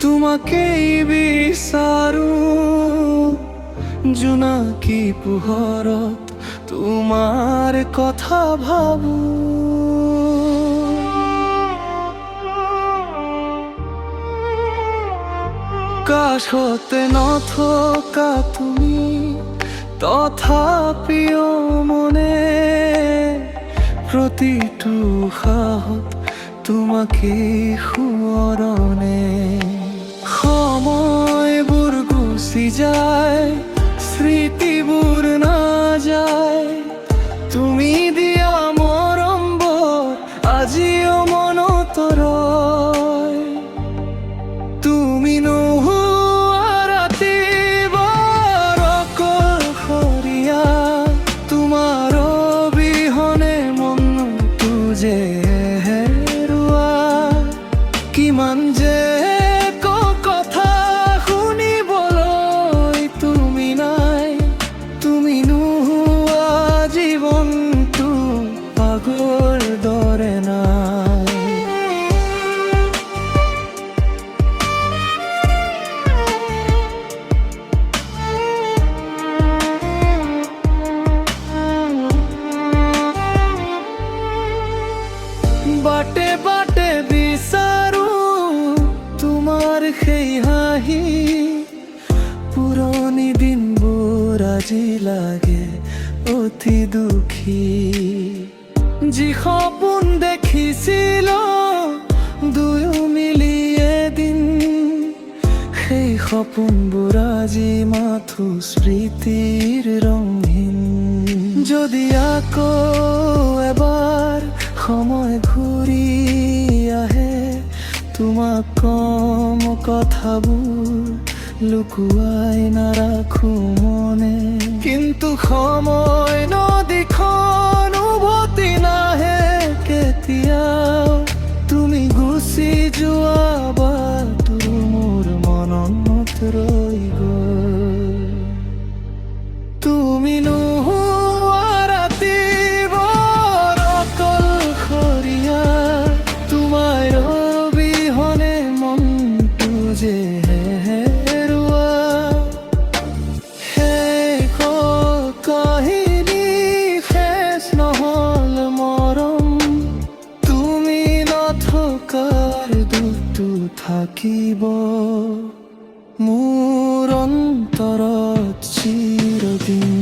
তোমাকেই বিচাৰো জোনাকী পোহৰত তোমাৰ কথা ভাবো। কাষতে নথকা তুমি তথাপিও মনে প্ৰতিটো উশাহত তোমাকে সোঁৱৰণে। সময়বোৰ গুচি যায়, স্মৃতিবোৰ নাযায়, তুমি দিয়া মৰমবোৰ আজিও মনত ৰয়। তুমি নোহোৱা ৰাতিবোৰ অকলশৰীয়া, তোমাৰ অবিহনে মনটো যে হেৰুৱা। কিমান যে কথা শুনিবলৈ তুমি নাই, তুমি নোহোৱা জীৱনটো পাগল দৰে নাই। বাটে বাটে বিচাৰো তোমাৰ সেই হাঁহি, পুৰণি দিনবোৰ আজি লাগে অতি দুখী। যি সপোন দেখিছিলো দুয়ো মিলি এদিন, সেই সপোনবোৰ আজি মাথো স্মৃতিৰ ৰঙহীন। যদি আকৌ এবাৰ সময় ঘূৰি আহে, তোমাক কম কথাবোৰ লুকুৱাই নাৰাখো মনে। কিন্তু সময় নদীখন উভতি নাহে কেতিয়াও, তুমি গুচি যোৱা বাটটো মোৰ মনত ৰৈ গ'ল। তুমি নোহোৱা ৰাতিবোৰ অকলশৰীয়া, তোমাৰ অবিহনে মনটো যে হেৰুৱা। শেষ কাহিনী শেষ নহ'ল মৰম, তুমি নথকাৰ দুখটো থাকিব মোৰ অন্তৰত চিৰদিন।